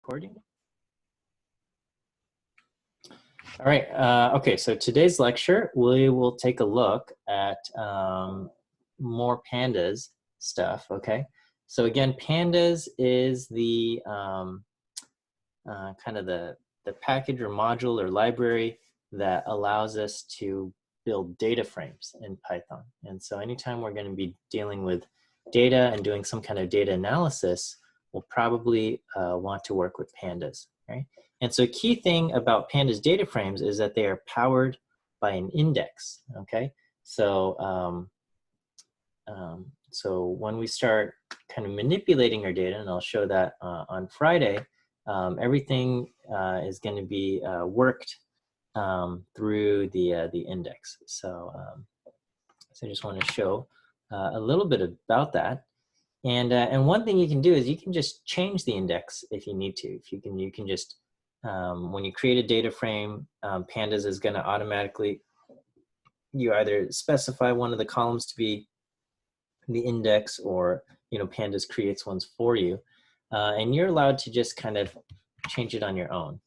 recording. All right, okay, so today's lecture, we will take a look at more pandas stuff, okay? So again, pandas is the kind of the package or module or library that allows us to build data frames in Python. And so anytime we're going to be dealing with data and doing some kind of data analysis, we'll probably want to work with pandas, right? And so a key thing about pandas data frames is that they are powered by an index, okay? So, so when we start kind of manipulating our data, and I'll show that on Friday, everything is going to be worked through the index. So, so I just want to show a little bit about that. And one thing you can do is you can just change the index if you need to. If you can just when you create a data frame, pandas is going to automatically, you either specify one of the columns to be the index, or pandas creates ones for you, and you're allowed to just kind of change it on your own.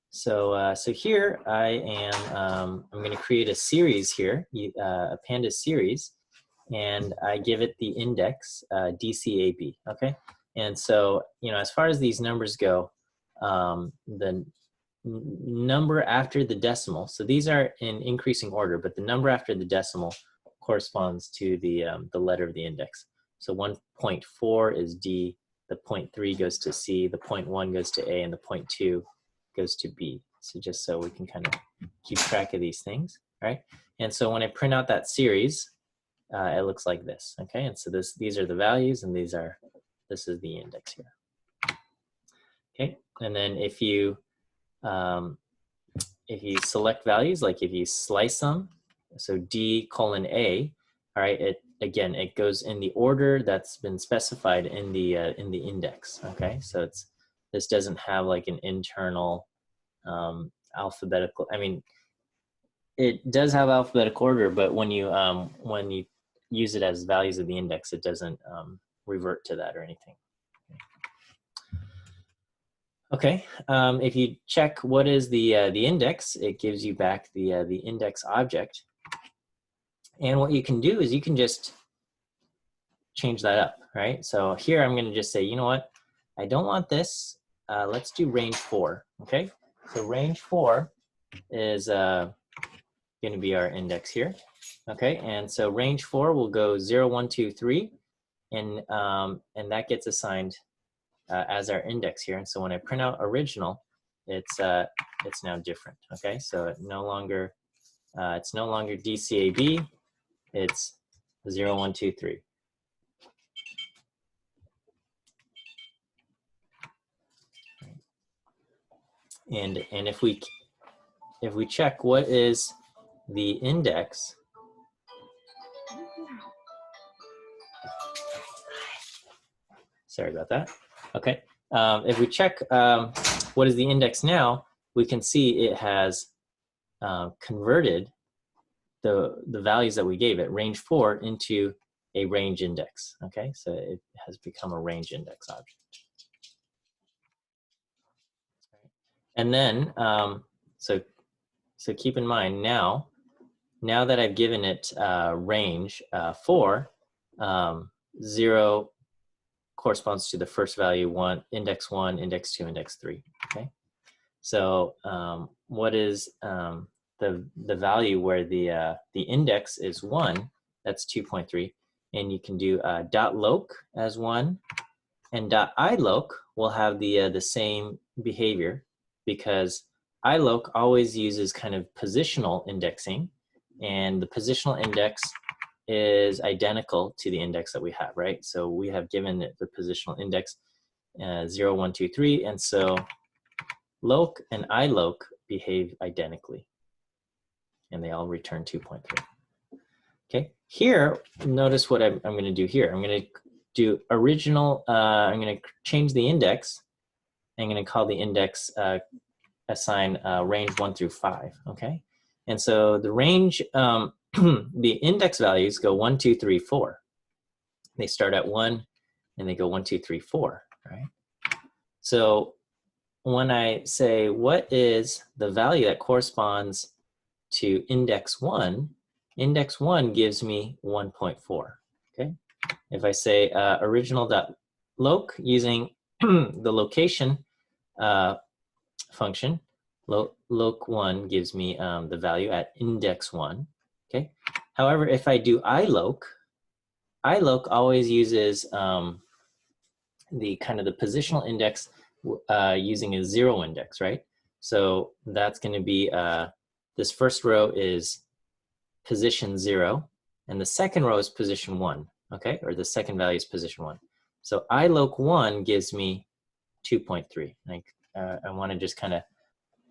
So so here I am I'm going to create a series here, a pandas series, and I give it the index DCAB, okay? And so, as far as these numbers go, the number after the decimal, so these are in increasing order, but the number after the decimal corresponds to the letter of the index. So 1.4 is D, the 0.3 goes to C, the 0.1 goes to A, and the 0.2 goes to B. So just so we can kind of keep track of these things, right? And so when I print out that series, it looks like this, okay? And so these are the values, and this is the index here, okay? And then if you select values, like if you slice them, so D colon A, all right, it goes in the order that's been specified in the index, okay? So this doesn't have like an internal alphabetical, I mean, it does have alphabetical order, but when you use it as values of the index, it doesn't revert to that or anything. Okay, if you check what is the index, it gives you back the index object. And what you can do is you can just change that up, right? So here I'm going to just say, you know what, I don't want this. Let's do range 4, okay? So range 4 is going to be our index here, okay? And so range 4 will go 0, 1, 2, 3, and that gets assigned as our index here. And so when I print out original, it's now different, okay? So it's no longer DCAB, it's 0, 1, 2, 3. And if we check what is the index, sorry about that. Okay, if we check what is the index now, we can see it has converted the values that we gave it, range 4, into a range index. Okay, so it has become a range index object. And then, so keep in mind now that I've given it range 4, 0 corresponds to the first value, 1, index 1, index 2, index 3. Okay, so what is the value where the index is 1? That's 2.3, and you can do .loc as 1, and .iloc will have the same behavior, because iloc always uses kind of positional indexing, and the positional index is identical to the index that we have, right? So we have given it the positional index 0, 1, 2, 3, and so loc and iloc behave identically, and they all return 2.3. Okay, here, notice what I'm going to do here. I'm going to do original, I'm going to change the index. I'm going to call the index, assign range 1 through 5, okay? And so the range, the index values go 1, 2, 3, 4. They start at 1, and they go 1, 2, 3, 4, right? So when I say what is the value that corresponds to index 1 gives me 1.4, okay? If I say original.loc using the location function, loc1 gives me the value at index 1, okay? However, if I do iloc always uses the kind of the positional index using a 0 index, right? So that's going to be, this first row is position 0, and the second row is position 1, okay? Or the second value is position 1. So iloc1 gives me 2.3. I want to just kind of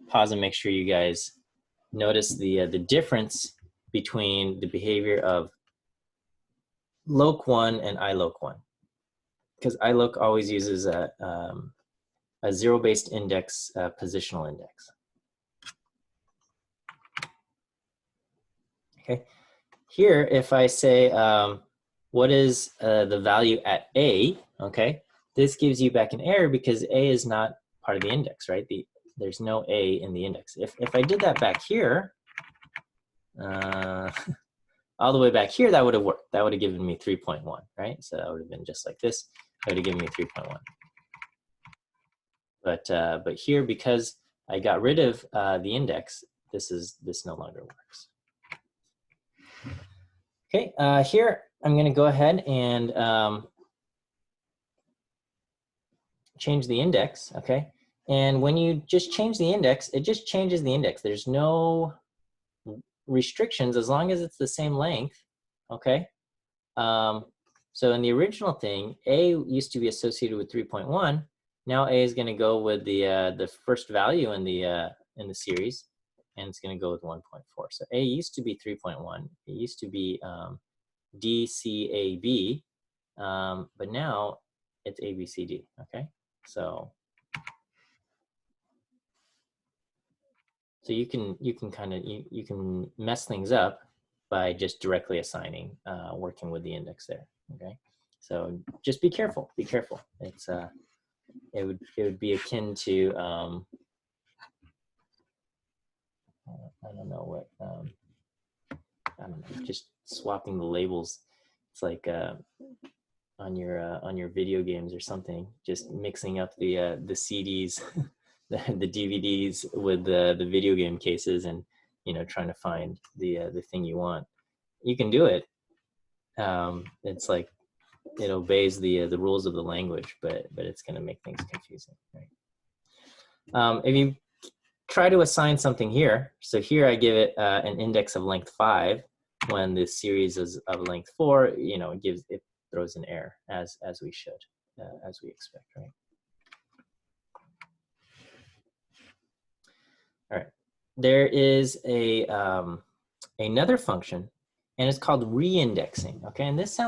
pause and make sure you guys notice the difference between the behavior of loc1 and iloc1, because iloc always uses a 0-based index, positional index. Okay, here if I say what is the value at A, okay, this gives you back an error because A is not part of the index, right? There's no A in the index. If I did that back here, all the way back here, that would have worked. That would have given me 3.1, right? So that would have been just like this. That would have given me 3.1. But here, because I got rid of the index, this no longer works. Okay, here I'm going to go ahead and change the index. Okay, and when you just change the index, it just changes the index. There's no restrictions as long as it's the same length. Okay, so in the original thing, A used to be associated with 3.1. Now A is going to go with the first value in the series, and it's going to go with 1.4. So A used to be 3.1. It used to be DCAB, but now it's ABCD. Okay, so you can kind of you can mess things up by just directly assigning, working with the index there. Okay, so just be careful. Be careful. It's it would be akin to I don't know what I don't know, just swapping the labels. It's like on your video games or something, just mixing up the CDs, the DVDs with the video game cases, and trying to find the thing you want. You can do it. It's like it obeys the rules of the language, but it's going to make things confusing, right? If you try to assign something here, so here I give it an index of length 5 when the series is of length 4. It throws an error as we should, as we expect, right? All right. There is a another function, and it's called reindexing. Okay, and this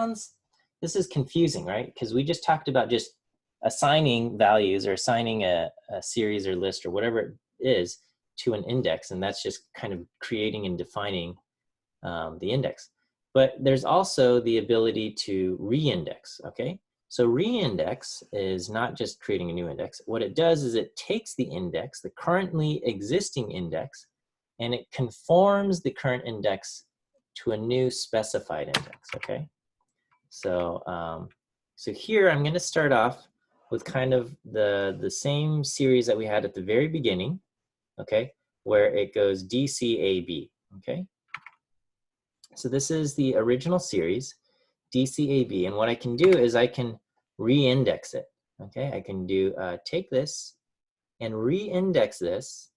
is confusing, right? Because we just talked about just assigning values or assigning a series or list or whatever it is to an index, and that's just kind of creating and defining the index. But there's also the ability to reindex. Okay, so reindex is not just creating a new index. What it does is it takes the index, the currently existing index, and it conforms the current index to a new specified index. Okay, so so here I'm going to start off with kind of the same series that we had at the very beginning. Okay, where it goes DCAB. Okay, so this is the original series, DCAB, and what I can do is I can reindex it. Okay, I can do take this and reindex this,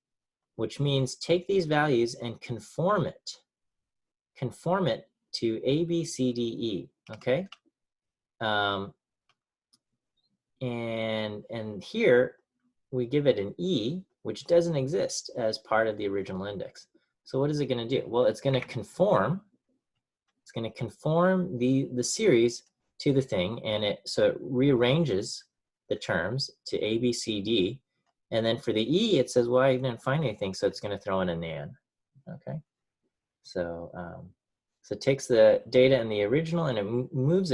which means take these values and conform it to A, B, C, D, E. Okay, and here we give it an E, which doesn't exist as part of the original index. So what is it going to do? Well, it's going to conform. It's going to conform the series to the thing, and so it rearranges the terms to A, B, C, D, and then for the E, it says, well, I didn't find anything, so it's going to throw in a nan. Okay, so so it takes the data in the original and it moves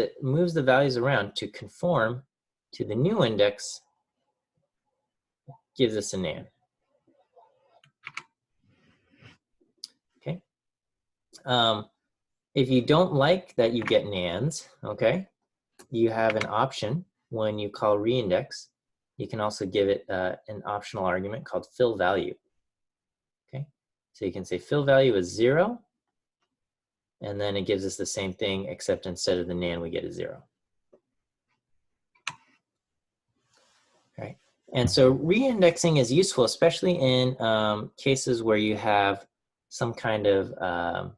the values around to conform to the new index gives us a nan. Okay. If you don't like that you get nans, okay, you have an option when you call reindex. You can also give it an optional argument called fill value. Okay, so you can say fill value is 0, and then it gives us the same thing, except instead of the nan, we get a 0. Right, and so reindexing is useful, especially in cases where you have some kind of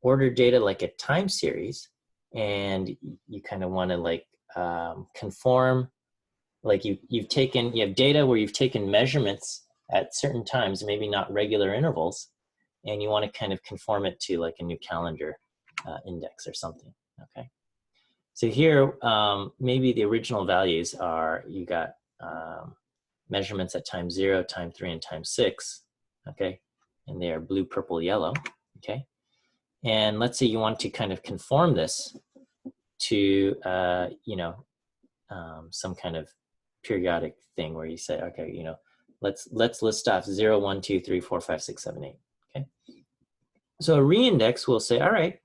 ordered data like a time series, and you kind of want to like conform, like you have data where you've taken measurements at certain times, maybe not regular intervals, and you want to kind of conform it to like a new calendar index or something. Okay, so here maybe the original values are, you got measurements at time 0, time 3, and time 6. Okay, and they are blue, purple, yellow. Okay, and let's say you want to kind of conform this to some kind of periodic thing where you say, okay, let's list off 0, 1, 2, 3, 4, 5, 6, 7, 8. Okay, so a reindex will say, all right,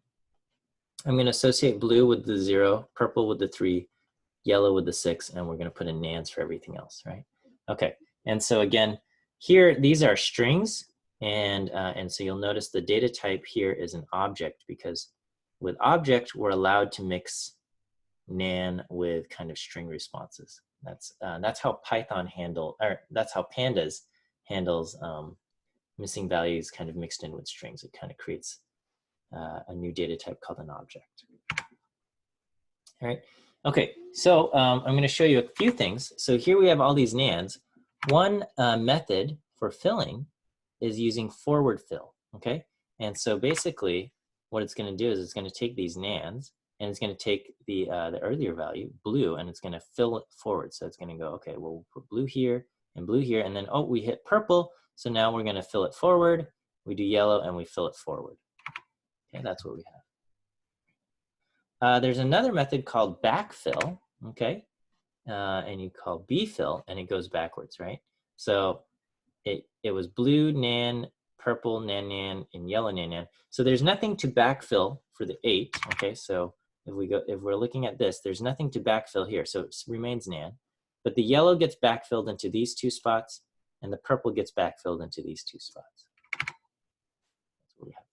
I'm going to associate blue with the 0, purple with the 3, yellow with the 6, and we're going to put in nans for everything else, right? Okay, and so again, here these are strings, and so you'll notice the data type here is an object, because with object we're allowed to mix nan with kind of string responses. That's how Python that's how pandas handles missing values kind of mixed in with strings. It kind of creates a new data type called an object. All right. Okay, so I'm going to show you a few things. So here we have all these nans. One method for filling is using forward fill. Okay, and so basically what it's going to do is it's going to take these nans, and it's going to take the earlier value, blue, and it's going to fill it forward. So it's going to go, okay, well, we'll put blue here, and then, oh, we hit purple, so now we're going to fill it forward. We do yellow, and we fill it forward. Okay, that's what we have. There's another method called backfill, okay, and you call bfill, and it goes backwards, right? So it was blue, nan, purple, nan, and yellow, nan. So there's nothing to backfill for the 8, okay, so if we're looking at this, there's nothing to backfill here, so it remains nan. But the yellow gets backfilled into these 2 spots, and the purple gets backfilled into these 2 spots. That's what we have.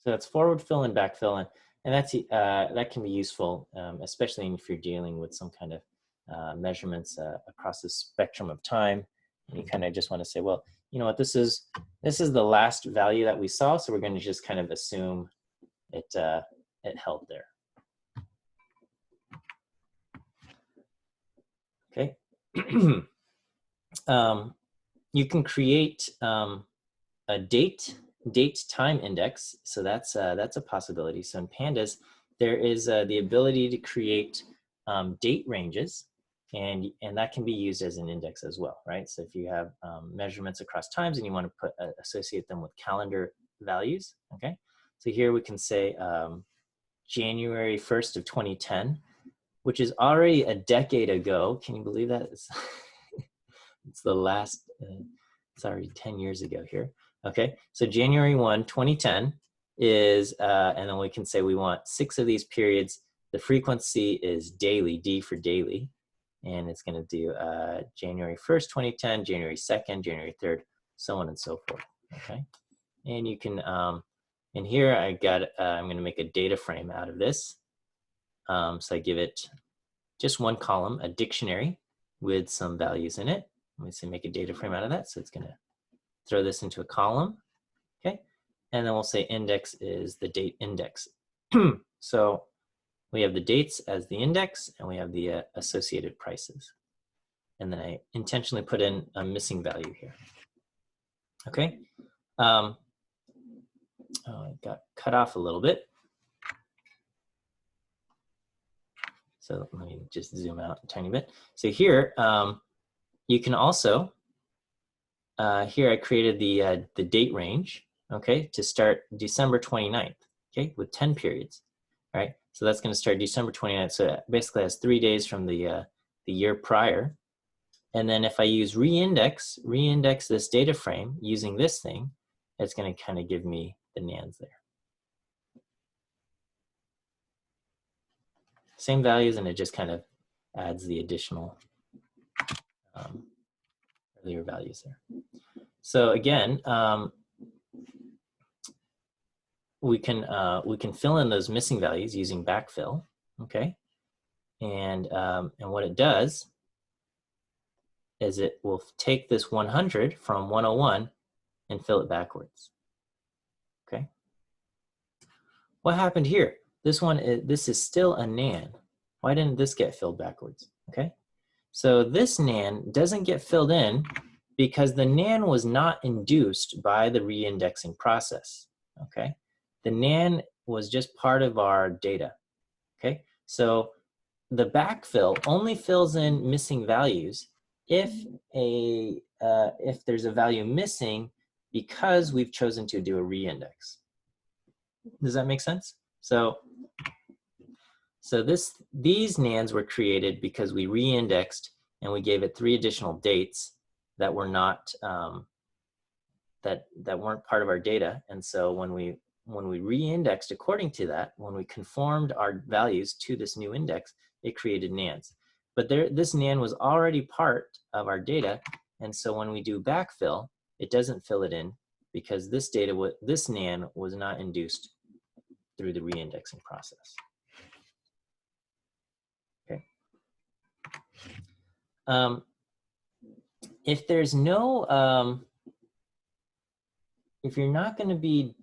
So that's forward fill and backfill, and that's that can be useful, especially if you're dealing with some kind of measurements across the spectrum of time, and you kind of just want to say, well, you know what, this is the last value that we saw, so we're going to just kind of assume it held there. Okay. You can create a date time index, so that's a possibility. So in pandas, there is the ability to create date ranges, and that can be used as an index as well, right? So if you have measurements across times and you want to associate them with calendar values, okay? So here we can say January 1st of 2010, which is already a decade ago. Can you believe that? It's the last, it's already 10 years ago here. Okay, so January 1, 2010 is, and then we can say we want 6 of these periods. The frequency is daily, D for daily, and it's going to do January 1st, 2010, January 2nd, January 3rd, so on and so forth. Okay, and you can, and here I'm going to make a data frame out of this. So I give it just one column, a dictionary with some values in it. Let me say make a data frame out of that. So it's going to throw this into a column, okay? And then we'll say index is the date index. So we have the dates as the index, and we have the associated prices. And then I intentionally put in a missing value here, okay? Oh, it got cut off a little bit. So let me just zoom out a tiny bit. So here, you can also, here I created the date range, okay, to start December 29th, okay, with 10 periods, all right? So that's going to start December 29th. So it basically has 3 days from the year prior, And then if I use reindex this data frame using this thing, it's going to kind of give me the nans there. Same values, and it just kind of adds the additional earlier values there. So again, we can fill in those missing values using backfill, okay? And what it does is it will take this 100 from 101 and fill it backwards, okay? What happened here? This is still a nan. Why didn't this get filled backwards, okay? So this nan doesn't get filled in because the nan was not induced by the reindexing process, okay? The nan was just part of our data, okay? So the backfill only fills in missing values if there's a value missing because we've chosen to do a reindex. Does that make sense? So these nans were created because we reindexed and we gave it 3 additional dates that were not that weren't part of our data. And so when we reindexed according to that, when we conformed our values to this new index, it created nans. But this nan was already part of our data, and so when we do backfill, it doesn't fill it in because this nan was not induced through the reindexing process. Okay. If there's no, if you're not going to be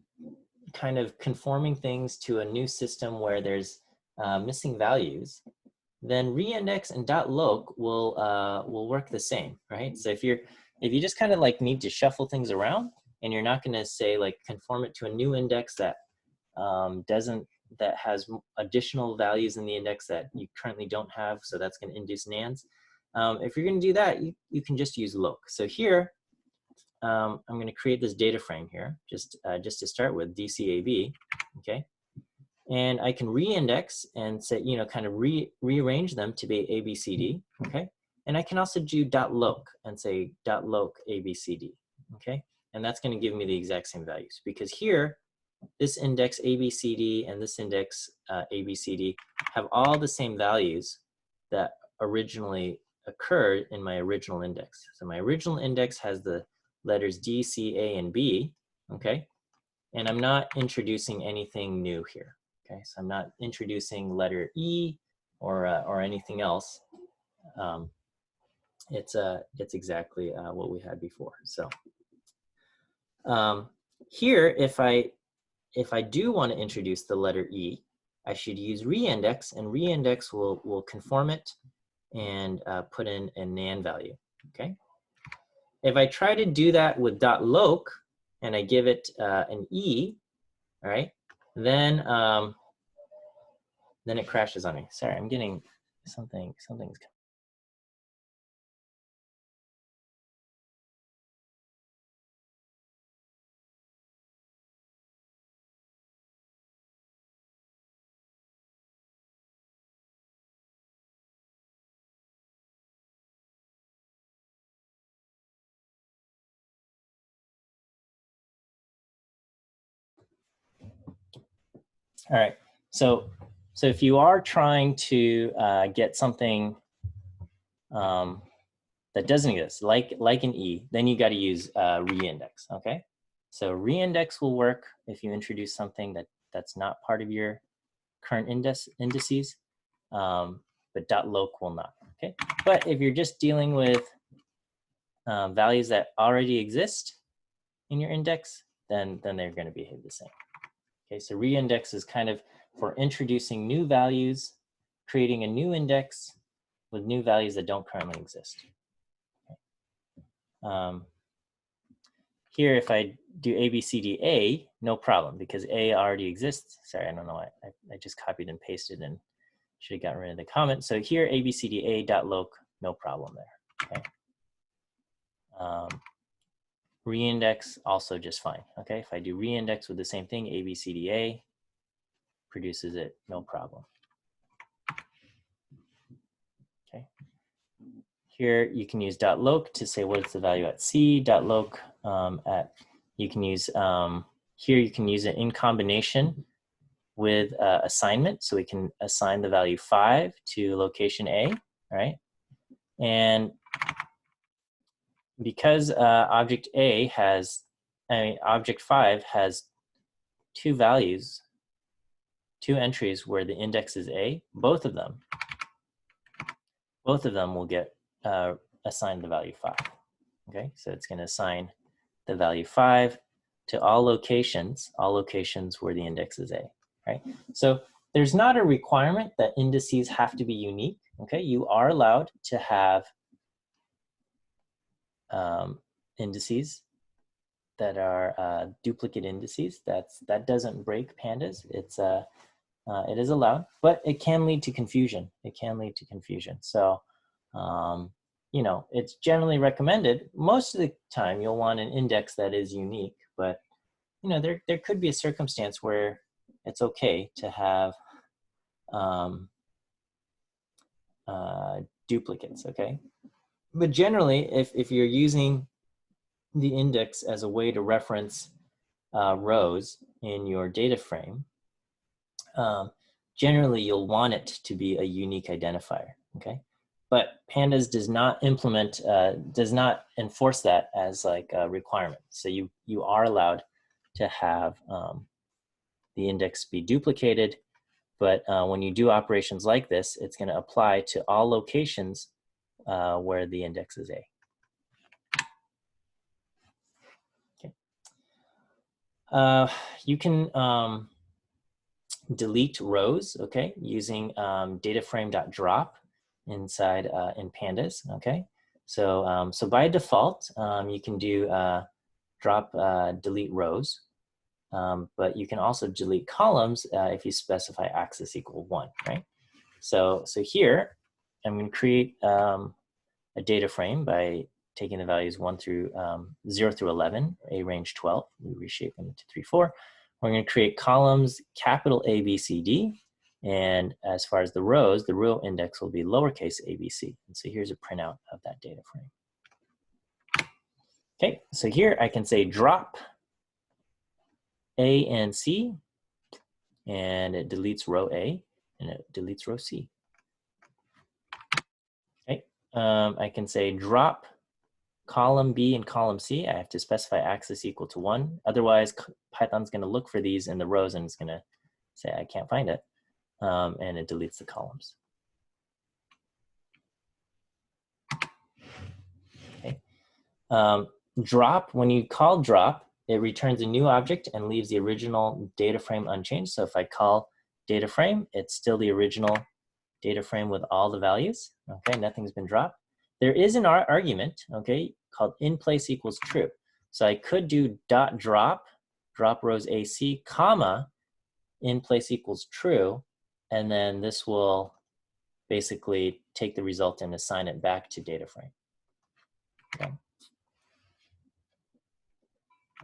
kind of conforming things to a new system where there's missing values, then reindex and .loc will work the same, right? So if you just kind of like need to shuffle things around and you're not going to say like conform it to a new index that that has additional values in the index that you currently don't have, so that's going to induce nans. If you're going to do that, you can just use loc. So here, I'm going to create this data frame here, just to start with, DCAB, okay? And I can reindex and say, kind of rearrange them to be ABCD, okay? And I can also do .loc and say .loc ABCD, okay? And that's going to give me the exact same values because here, this index ABCD and this index ABCD have all the same values that originally occurred in my original index. So my original index has the letters D, C, A, and B, okay? And I'm not introducing anything new here, okay? So I'm not introducing letter E or anything else. It's exactly what we had before. So here, if I do want to introduce the letter E, I should use reindex, and reindex will conform it and put in a nan value, okay? If I try to do that with .loc and I give it an E, all right, then it crashes on me. Sorry, I'm getting something's coming. All right, so if you are trying to get something that doesn't exist, like an E, then you got to use reindex, okay? So reindex will work if you introduce something that's not part of your current indices, but .loc will not, okay? But if you're just dealing with values that already exist in your index, then they're going to behave the same. Okay, so reindex is kind of for introducing new values, creating a new index with new values that don't currently exist. Okay. Here, if I do ABCDA, no problem, because A already exists. Sorry, I don't know why. I just copied and pasted and should have gotten rid of the comment. So here, ABCDA.loc, no problem there. Okay. Reindex, also just fine. Okay, if I do reindex with the same thing, ABCDA, produces it, no problem. Okay. Here you can use .loc to say what is the value at C. .loc you can use here you can use it in combination with assignment, so we can assign the value 5 to location A, right? And because object 5 has two values, two entries where the index is A, both of them will get assigned the value 5. Okay, so it's going to assign the value 5 to all locations where the index is A, right? So there's not a requirement that indices have to be unique. Okay, you are allowed to have indices that are duplicate indices. That doesn't break pandas. It is allowed, but it can lead to confusion. So, you know, it's generally recommended. Most of the time, you'll want an index that is unique, but you know, there could be a circumstance where it's okay to have duplicates. Okay, but generally, if you're using the index as a way to reference rows in your data frame, generally you'll want it to be a unique identifier, okay? But Pandas does not enforce that as like a requirement. So you are allowed to have the index be duplicated, but when you do operations like this, it's going to apply to all locations where the index is A. Okay. You can delete rows, okay, using DataFrame.drop inside in Pandas, okay? So, so by default, you can do drop delete rows, but you can also delete columns if you specify axis equal 1, right? So here, I'm going to create a data frame by taking the values 0 through 11, A range 12. We reshape them into 3, 4. We're going to create columns, capital A, B, C, D. And as far as the rows, the row index will be lowercase a, b, c. And so here's a printout of that data frame. Okay, so here I can say drop A and C, and it deletes row A, and it deletes row C. Okay, I can say drop column B and column C. I have to specify axis equal to 1. Otherwise, Python's going to look for these in the rows, and it's going to say, I can't find it. And it deletes the columns. Okay. Drop, when you call drop, it returns a new object and leaves the original data frame unchanged. So if I call data frame, it's still the original data frame with all the values. Okay, nothing's been dropped. There is an argument, okay, called in place equals true. So I could do dot drop rows AC, comma, in place equals true, and then this will basically take the result and assign it back to data frame. Okay.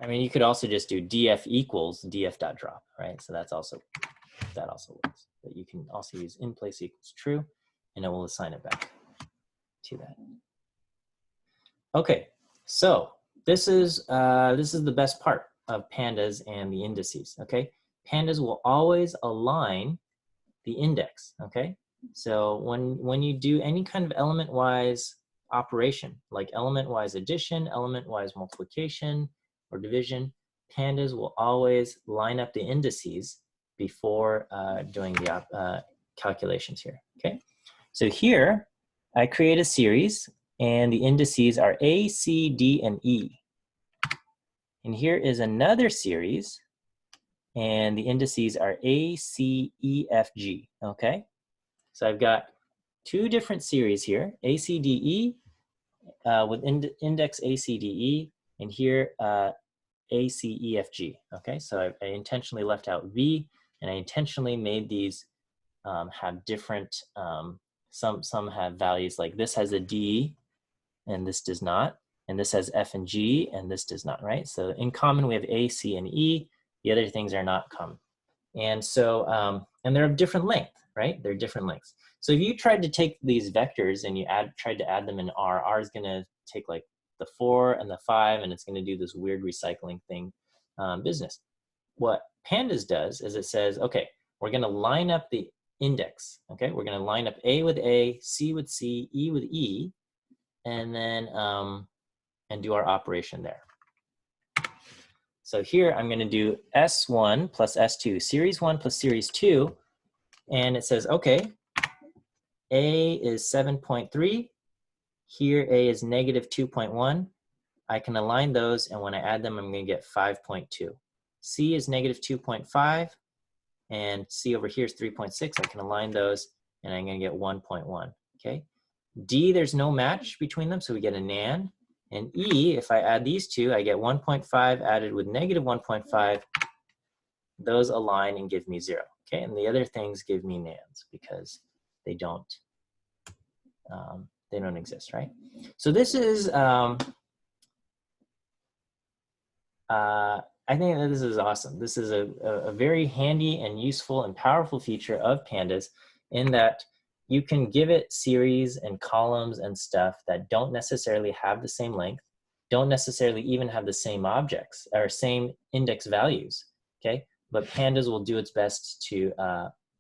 I mean, you could also just do df equals df.drop, right? So that also works. But you can also use in place equals true, and it will assign it back to that. Okay, so this is the best part of pandas and the indices. Okay, pandas will always align the index. Okay, so when you do any kind of element-wise operation, like element-wise addition, element-wise multiplication, or division, pandas will always line up the indices before doing the calculations here. Okay, so here I create a series, and the indices are A, C, D, and E. And here is another series, and the indices are A, C, E, F, G. Okay, so I've got two different series here, A, C, D, E, with index A, C, D, E, and here A, C, E, F, G. Okay, so I intentionally left out V, and I intentionally made these have different, some have values like this has a D, and this does not, and this has F and G, and this does not, right? So in common, we have A, C, and E. The other things are not common. And so, and they're of different length, right? They're different lengths. So if you tried to take these vectors and you tried to add them in R is going to take like the 4 and the 5, and it's going to do this weird recycling thing business. What Pandas does is it says, okay, we're going to line up the index. Okay, we're going to line up A with A, C with C, E with E, and then and do our operation there. So here I'm going to do S1 plus S2, series 1 plus series 2, and it says, okay, A is 7.3, here A is negative 2.1. I can align those, and when I add them, I'm going to get 5.2. C is negative 2.5, and C over here is 3.6. I can align those, and I'm going to get 1.1, okay? D, there's no match between them, so we get a NaN. And E, if I add these two, I get 1.5 added with negative 1.5. Those align and give me 0, okay? And the other things give me NaNs because they don't exist, right? So this is, I think that this is awesome. This is a very handy and useful and powerful feature of Pandas in that you can give it series and columns and stuff that don't necessarily have the same length, don't necessarily even have the same objects or same index values, okay? But Pandas will do its best to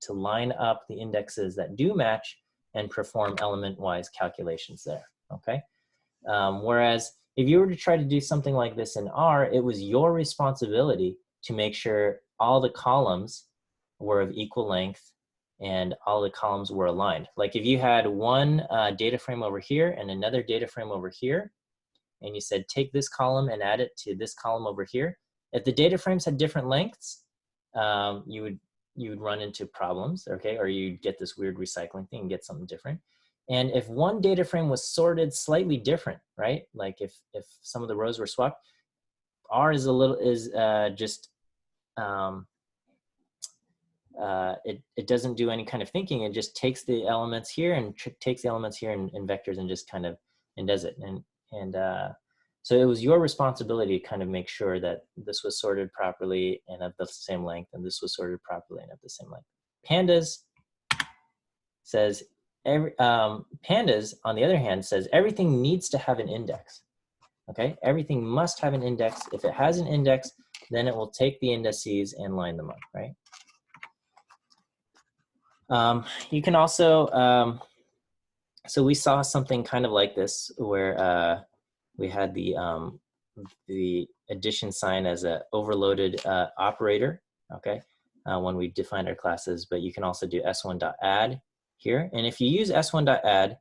line up the indexes that do match and perform element-wise calculations there, okay? Whereas if you were to try to do something like this in R, it was your responsibility to make sure all the columns were of equal length and all the columns were aligned. Like if you had one data frame over here and another data frame over here, and you said, take this column and add it to this column over here, if the data frames had different lengths, you would run into problems, okay? Or you'd get this weird recycling thing and get something different. And if one data frame was sorted slightly different, right? Like if some of the rows were swapped, R is it doesn't do any kind of thinking. It just takes the elements here and takes the elements here in vectors and just kind of does it. So it was your responsibility to kind of make sure that this was sorted properly and of the same length, and this was sorted properly and of the same length. Pandas says Pandas, on the other hand, says everything needs to have an index. Okay, everything must have an index. If it has an index, then it will take the indices and line them up, right? You can also, so we saw something kind of like this where we had the addition sign as an overloaded operator, okay, when we defined our classes, but you can also do s1.add here. And if you use s1.add,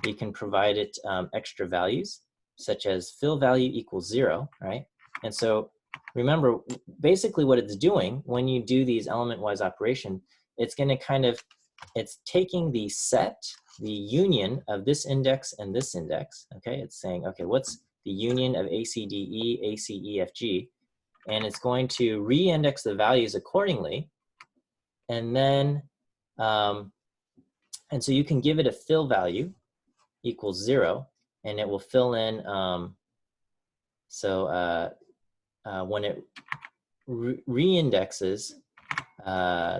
you can provide it extra values, such as fill value equals 0, right? And so remember, basically what it's doing when you do these element-wise operation, it's going to kind of, it's taking the set, the union of this index and this index, okay? It's saying, okay, what's the union of ACDE, ACEFG? And it's going to re-index the values accordingly. And then, and so you can give it a fill value equals 0, and it will fill in, when it re-indexes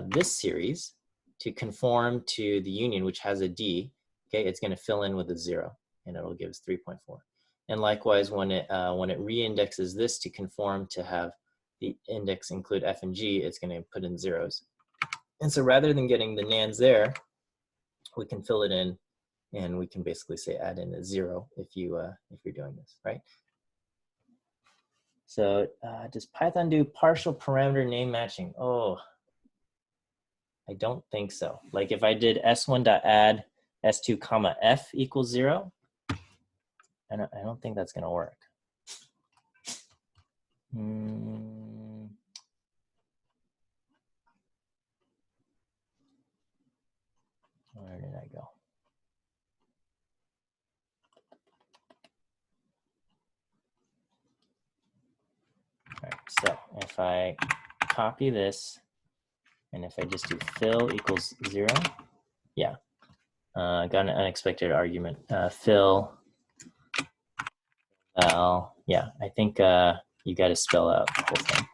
this series to conform to the union, which has a D, okay, it's going to fill in with a 0, and it'll give us 3.4. And likewise, when it re-indexes this to conform to have the index include F and G, it's going to put in zeros. And so rather than getting the NaNs there, we can fill it in, and we can basically say add in a 0 if you're doing this, right? So does Python do partial parameter name matching? Oh, I don't think so. Like if I did s1.add s2 comma f equals 0, I don't think that's going to work. Where did I go? All right, so if I copy this, and if I just do fill equals 0, yeah, got an unexpected argument. Fill, yeah, I think you got to spell out the whole thing.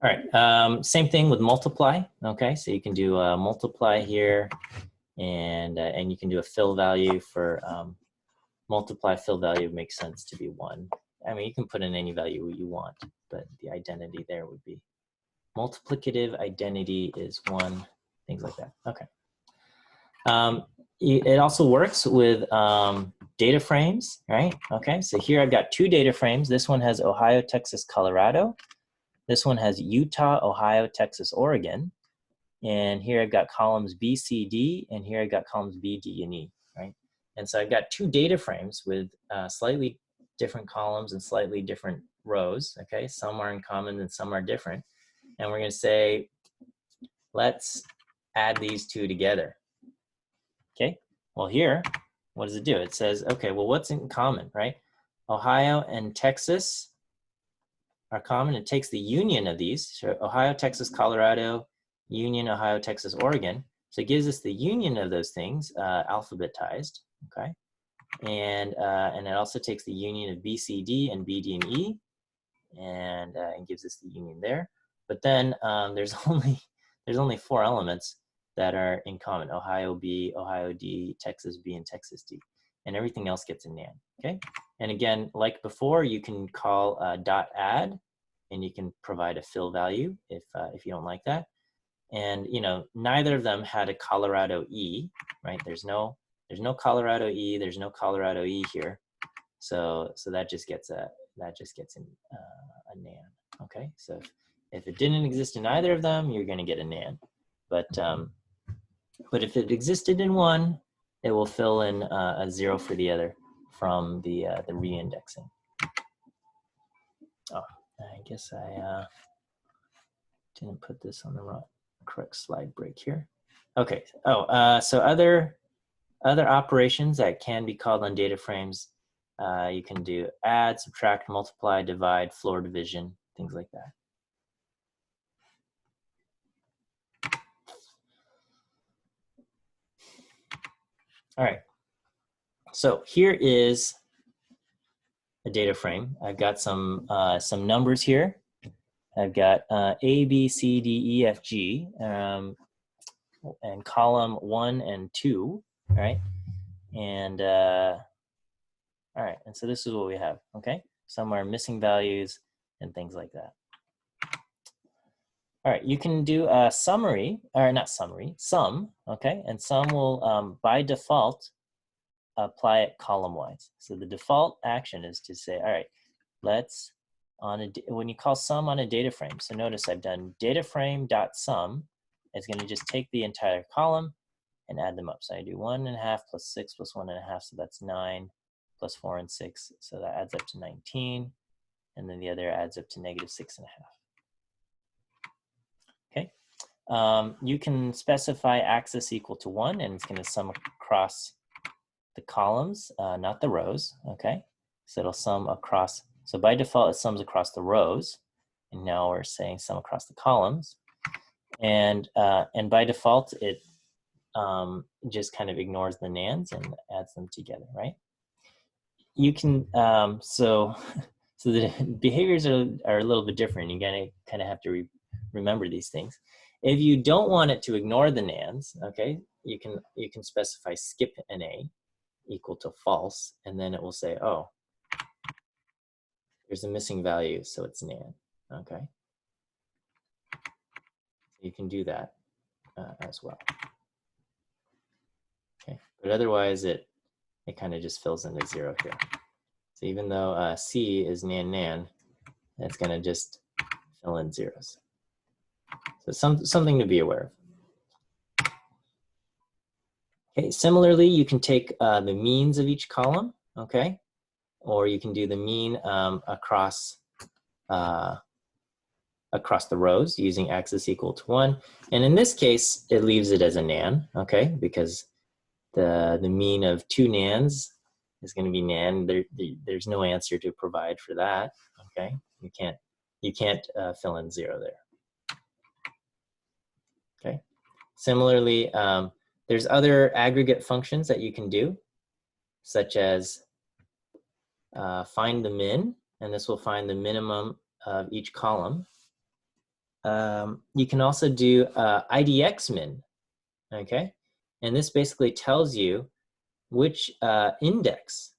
All right, same thing with multiply. Okay, so you can do multiply here, and you can do a fill value for multiply. Fill value makes sense to be 1. I mean, you can put in any value you want, but the identity there would be multiplicative identity is 1, things like that. Okay. It also works with data frames, right? Okay, so here I've got 2 data frames. This one has Ohio, Texas, Colorado. This one has Utah, Ohio, Texas, Oregon. And here I've got columns B, C, D, and here I've got columns B, D, and E, right? And so I've got 2 data frames with slightly different columns and slightly different rows, okay? Some are in common and some are different. And we're gonna say, let's add these 2 together, okay? Well here, what does it do? It says, okay, well, what's in common, right? Ohio and Texas are common. It takes the union of these, so Ohio, Texas, Colorado, union, Ohio, Texas, Oregon. So it gives us the union of those things alphabetized, okay? And it also takes the union of B, C, D, and B, D, and E, and gives us the union there. But then there's only 4 elements that are in common: Ohio B, Ohio D, Texas B, and Texas D, and everything else gets a nan. Okay. And again, like before, you can call .add, and you can provide a fill value if you don't like that. And you know, neither of them had a Colorado E, right? There's no Colorado E. There's no Colorado E here, so that just gets a nan. Okay, so if it didn't exist in either of them, you're going to get a nan. But if it existed in one, it will fill in a 0 for the other from the reindexing. Oh, I guess I didn't put this on the correct slide break here. Okay. Oh, so other operations that can be called on data frames, you can do add, subtract, multiply, divide, floor division, things like that. All right. So here is a data frame. I've got some numbers here. I've got A, B, C, D, E, F, G, and column 1 and 2, right? And all right, and so this is what we have, okay? Some are missing values and things like that. All right, you can do a summary, or not summary, sum, okay? And sum will, by default, apply it column-wise. So the default action is to say, all right, let's, when you call sum on a data frame, so notice I've done DataFrame.sum. It's gonna just take the entire column and add them up. So I do 1.5 plus 6 plus 1.5, so that's 9, plus 4 and 6, so that adds up to 19, and then the other adds up to -6.5. Okay, you can specify axis equal to 1, and it's going to sum across the columns, not the rows. Okay, so it'll sum across. So by default, it sums across the rows, and now we're saying sum across the columns, and by default, it just kind of ignores the nans and adds them together, right? You can so the behaviors are a little bit different. You gotta kind of have to remember these things. If you don't want it to ignore the nans, okay, you can specify skip NA equal to false, and then it will say, oh, there's a missing value, so it's nan. Okay, you can do that as well. Okay, but otherwise it kind of just fills in the 0 here. So even though C is nan, it's going to just fill in zeros. So something to be aware of. Okay, similarly, you can take the means of each column, okay? Or you can do the mean across the rows using axis equal to 1. And in this case, it leaves it as a nan, okay? Because the mean of 2 nans is going to be nan. There's no answer to provide for that, okay? You can't fill in 0 there. Okay. Similarly, there's other aggregate functions that you can do, such as find the min, and this will find the minimum of each column. you can also do IDX min, okay? And this basically tells you which index,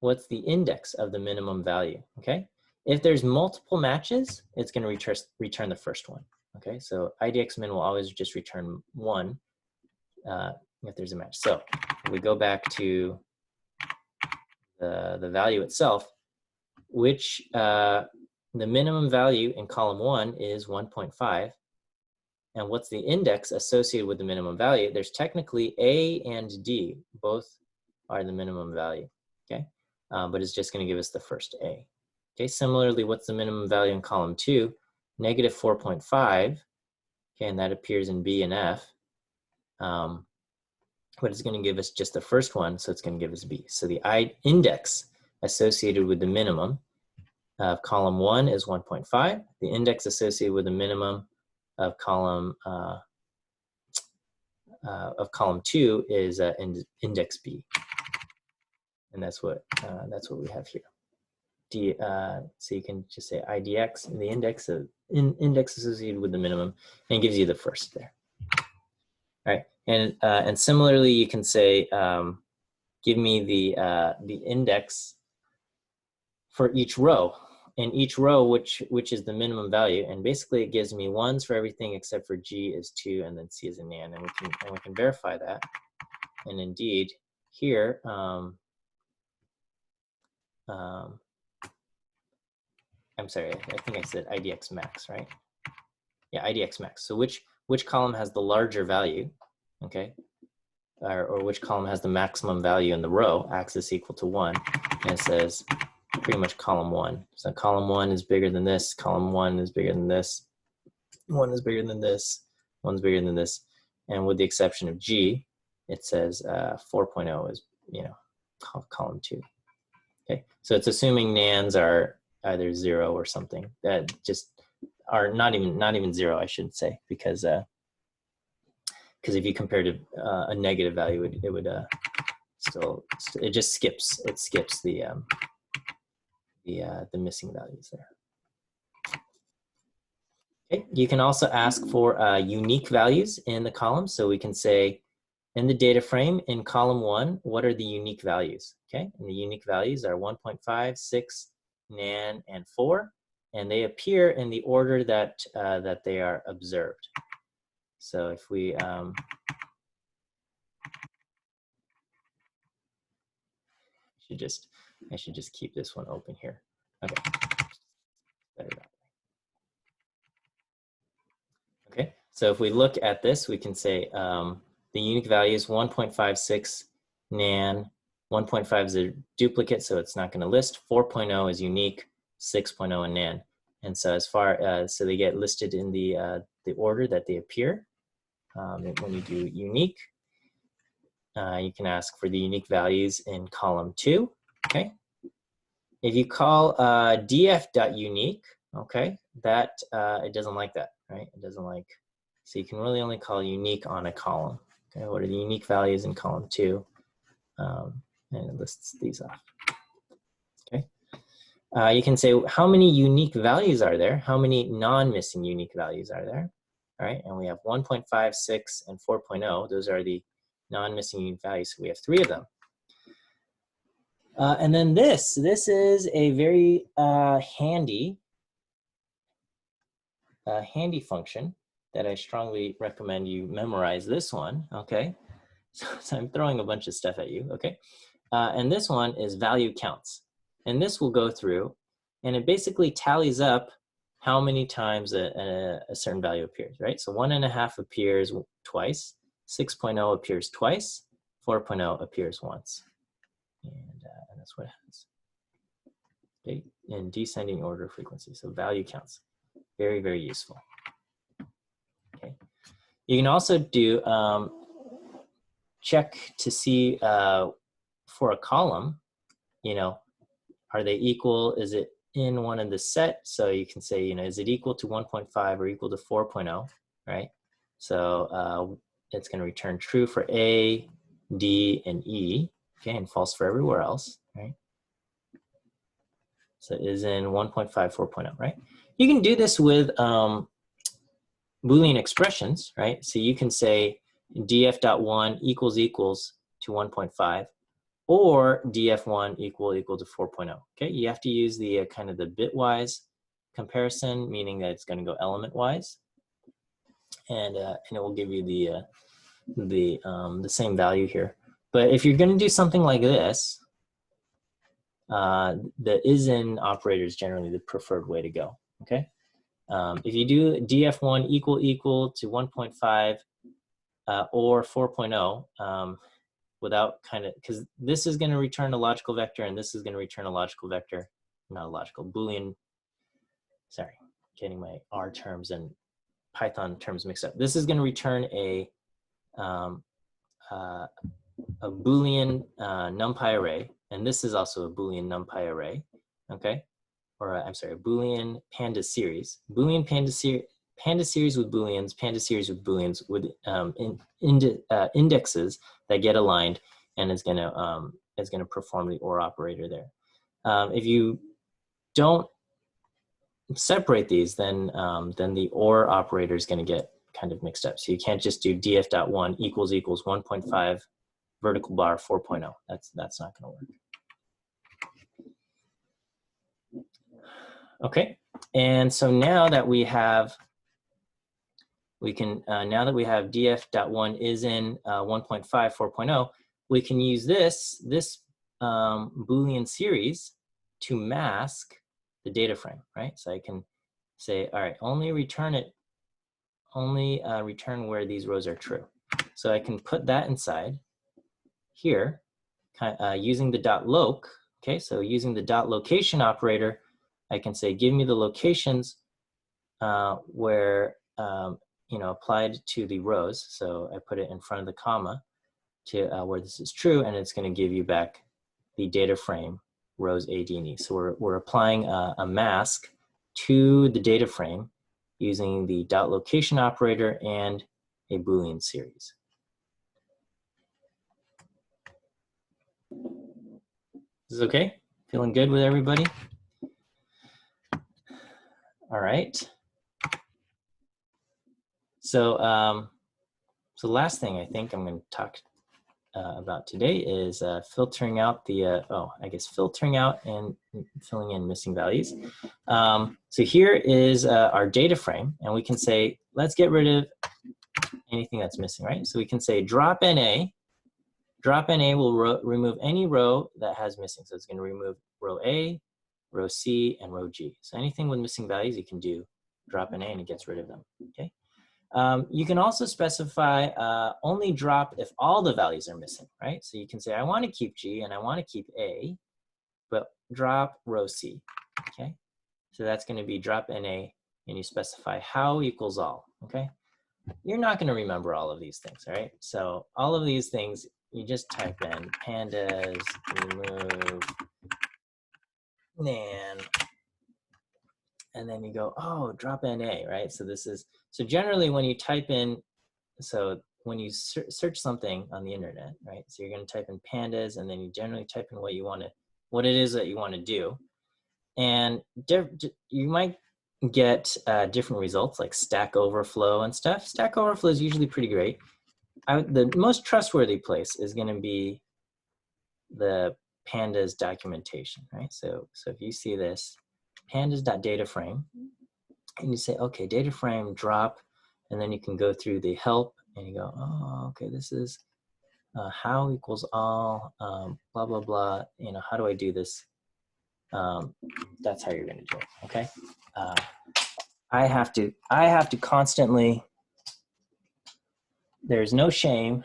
what's the index of the minimum value, okay? If there's multiple matches, it's gonna return the first one, okay? So IDX min will always just return 1 if there's a match. So if we go back to the value itself, which the minimum value in column 1 is 1.5. And what's the index associated with the minimum value? There's technically A and D, both are the minimum value, okay? But it's just gonna give us the first A. Okay, similarly, what's the minimum value in column 2? Negative 4.5, okay, and that appears in B and F. But it's gonna give us just the first one, so it's gonna give us B. So the index associated with the minimum of column 1 is 1.5. The index associated with the minimum of column 2 is index B, and that's what we have here. So you can just say IDX and the index associated with the minimum, and it gives you the first there. All right, and similarly, you can say give me the index for each row. In each row, which is the minimum value, and basically it gives me 1s for everything except for G is 2 and then C is a NaN, and we can verify that. And indeed, here, I'm sorry, I think I said IDX max, right? Yeah, IDX max. So which column has the larger value, okay? Or which column has the maximum value in the row, axis equal to 1, and it says pretty much column 1. So column 1 is bigger than this, column 1 is bigger than this, 1 is bigger than this, 1's bigger than this, and with the exception of G, it says 4.0 is, column 2. Okay, so it's assuming NaNs are either 0 or something that just are not even 0, I should say, because if you compare to a negative value, it would still, it just skips the missing values there. Okay, you can also ask for unique values in the column. So we can say in the data frame in column 1, what are the unique values? Okay, and the unique values are 1.5, 6, NaN, and 4, and they appear in the order that they are observed. So if we I should just keep this one open here. Okay. Better that way. Okay, so if we look at this, we can say the unique value is 1.56 NaN, 1.5 is a duplicate, so it's not going to list. 4.0 is unique, 6.0 in NaN. And so as far as, so they get listed in the order that they appear. When you do unique, you can ask for the unique values in column 2, okay? If you call df.unique, okay, that it doesn't like that, right? It doesn't like, so you can really only call unique on a column. Okay, what are the unique values in column 2? And it lists these off. Okay, you can say how many unique values are there? How many non-missing unique values are there? All right, and we have 1.5, 6, and 4.0. Those are the non-missing unique values. So we have 3 of them. And then this is a very handy function that I strongly recommend you memorize this one, okay? So I'm throwing a bunch of stuff at you, okay? And this one is value counts. And this will go through, and it basically tallies up how many times a certain value appears, right? So 1.5 appears twice, 6.0 appears twice, 4.0 appears once. And that's what it has. Okay, in descending order of frequency, so value counts. Very, very useful. Okay, you can also do check to see for a column, are they equal? Is it in one of the set? So you can say, is it equal to 1.5 or equal to 4.0, right? So it's going to return true for A, D, and E, okay, and false for everywhere else, right? So it is in 1.5, 4.0, right? You can do this with Boolean expressions, right? So you can say df.1 equals to 1.5, or df1 equal to 4.0. Okay, you have to use the kind of the bitwise comparison, meaning that it's going to go element-wise, and it will give you the same value here. But if you're going to do something like this, the is-in operator is generally the preferred way to go. Okay, if you do df1 equal to 1.5 or 4.0, without kind of, because this is going to return a logical vector and this is going to return a logical vector, not a logical, Boolean, sorry, getting my R terms and Python terms mixed up. This is going to return a Boolean NumPy array, and this is also a Boolean NumPy array, okay? Or I'm sorry, a Boolean Panda series. Boolean Panda series with Booleans, Panda series with Booleans with indexes that get aligned, and is gonna perform the OR operator there. If you don't separate these, then the OR operator is gonna get kind of mixed up. So you can't just do df.1 equals 1.5 vertical bar 4.0. That's not gonna work. Okay, and so now that we have, now that we have df.1 is in 1.5, 4.0, we can use this Boolean series to mask the data frame, right? So I can say, all right, only return where these rows are true. So I can put that inside here using the .loc. Okay, so using the .location operator, I can say, give me the locations where, applied to the rows. So I put it in front of the comma to where this is true, and it's going to give you back the data frame rows A, D, and E. So we're applying a mask to the data frame using the .location operator and a Boolean series. This is okay? Feeling good with everybody? All right. So, so last thing I think I'm going to talk about today is filtering out the, filtering out and filling in missing values. So here is our data frame, and we can say, let's get rid of anything that's missing, right? So we can say drop NA. Drop NA will remove any row that has missing. So it's going to remove row A, row C, and row G. So anything with missing values, you can do drop NA and it gets rid of them, okay? You can also specify only drop if all the values are missing, right? So you can say, I want to keep G and I want to keep A, but drop row C, okay? So that's going to be drop NA, and you specify how equals all, okay? You're not going to remember all of these things, all right? So all of these things, you just type in pandas, remove, and then you go, oh, drop NA, right? So this is, so generally when you type in, so when you search something on the internet, right? So you're going to type in pandas, and then you generally type in what it is that you want to do. And you might get different results like Stack Overflow and stuff. Stack Overflow is usually pretty great. The most trustworthy place is going to be the pandas documentation, right? So if you see this, pandas.dataframe, and you say, okay, DataFrame drop, and then you can go through the help, and you go, oh, okay, this is how equals all, blah, blah, blah, how do I do this? That's how you're going to do it, okay? I have to constantly, there's no shame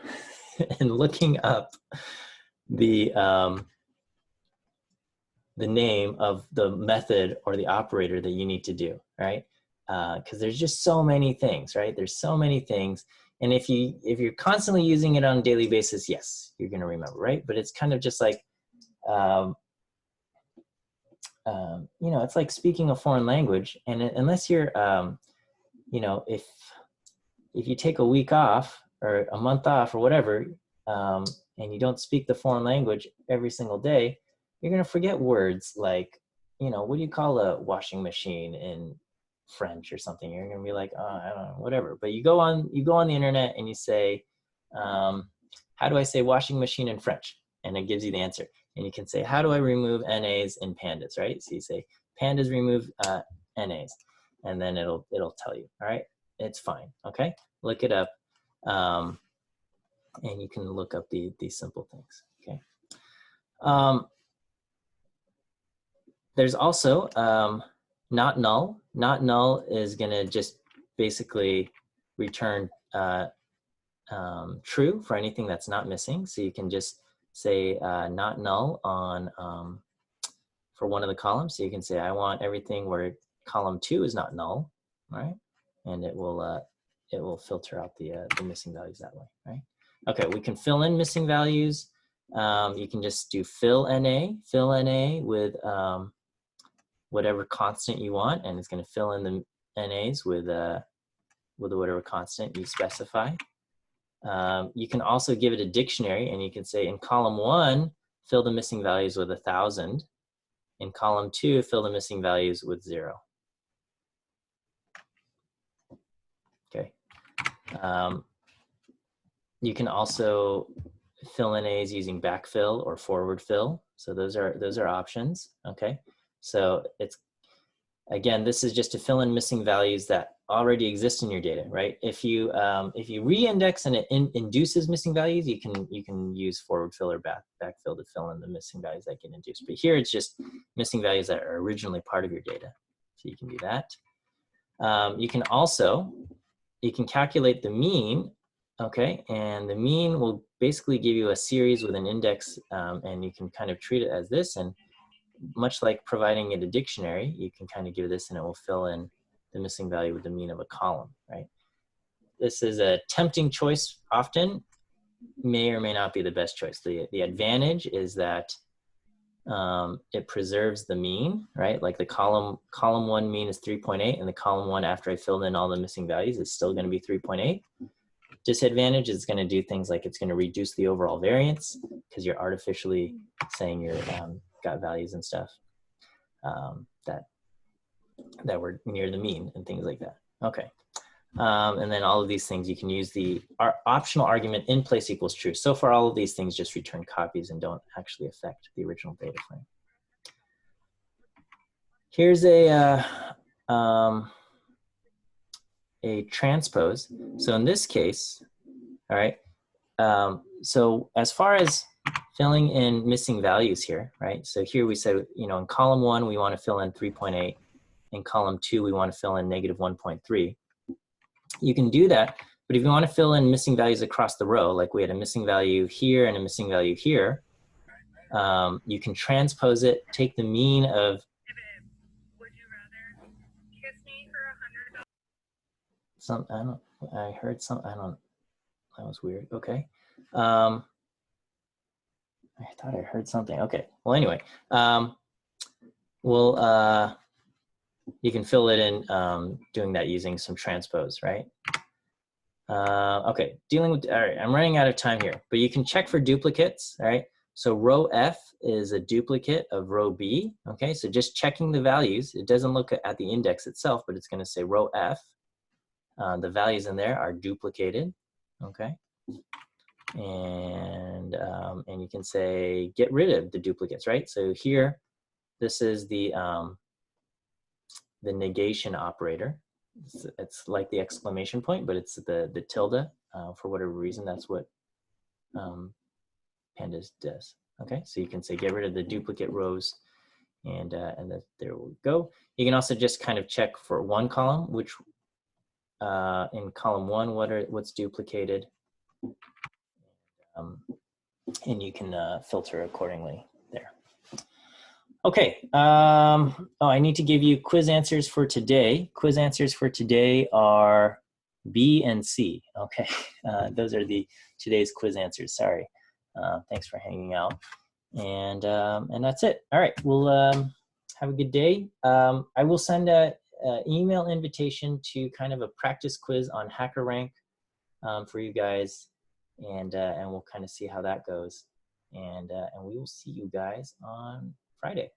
in looking up the name of the method or the operator that you need to do, right? Because there's just so many things, right? There's so many things, and if you're constantly using it on a daily basis, yes, you're going to remember, right? But it's kind of just like, it's like speaking a foreign language, and unless you're, if you take a week off or a month off or whatever, and you don't speak the foreign language every single day, you're going to forget words like, what do you call a washing machine in French or something. You're gonna be like, oh, I don't know, whatever. But you go on the internet and you say, how do I say washing machine in French? And it gives you the answer. And you can say, how do I remove NAs in pandas, right? So you say, pandas remove NAs, and then it'll tell you, all right? It's fine, okay? Look it up, and you can look up these simple things, okay? There's also not null. Not null is gonna just basically return true for anything that's not missing. So you can just say not null on for one of the columns. So you can say I want everything where column 2 is not null, right? And it will filter out the missing values that way, right? Okay, we can fill in missing values. You can just do fill NA with whatever constant you want, and it's going to fill in the NAs with whatever constant you specify. You can also give it a dictionary, and you can say in column 1, fill the missing values with 1,000. In column 2, fill the missing values with 0. Okay. You can also fill NAs using backfill or forward fill. So those are options. Okay. So it's, again, this is just to fill in missing values that already exist in your data, right? If you re-index and it induces missing values, you can use forward fill or backfill to fill in the missing values that get induced. But here it's just missing values that are originally part of your data. So you can do that. You can calculate the mean, okay? And the mean will basically give you a series with an index, and you can kind of treat it as this. And much like providing it a dictionary, you can kind of give this and it will fill in the missing value with the mean of a column, right? This is a tempting choice often, may or may not be the best choice. The advantage is that it preserves the mean, right? Like the column 1 mean is 3.8, and the column 1 after I filled in all the missing values is still gonna be 3.8. Disadvantage is gonna do things like it's gonna reduce the overall variance because you're artificially saying you're got values and stuff that were near the mean and things like that. Okay. And then all of these things, you can use the optional argument in place equals true. So far, all of these things just return copies and don't actually affect the original data frame. Here's a transpose. So in this case, all right, so as far as filling in missing values here, right? So here we said, in column 1, we want to fill in 3.8. In column 2, we want to fill in -1.3. You can do that, but if you want to fill in missing values across the row, like we had a missing value here and a missing value here, you can transpose it, take the mean of. Would you rather kiss me for $100? I heard some, that was weird. Okay. I thought I heard something. Okay. Well, anyway, you can fill it in doing that using some transpose, right? Okay, all right, I'm running out of time here, but you can check for duplicates, all right? So row F is a duplicate of row B, okay? So just checking the values, it doesn't look at the index itself, but it's gonna say row F. The values in there are duplicated, okay? And you can say, get rid of the duplicates, right? So here, this is the negation operator. It's like the exclamation point, but it's the tilde. For whatever reason, that's what pandas does. Okay, so you can say get rid of the duplicate rows, and there we go. You can also just kind of check for one column, which in column 1, what's duplicated, and you can filter accordingly there. Okay, I need to give you quiz answers for today. Quiz answers for today are B and C. Okay, those are today's quiz answers. Sorry. Thanks for hanging out. And that's it. All right, we'll have a good day. I will send an email invitation to kind of a practice quiz on HackerRank for you guys, and we'll kind of see how that goes. And we will see you guys on Friday.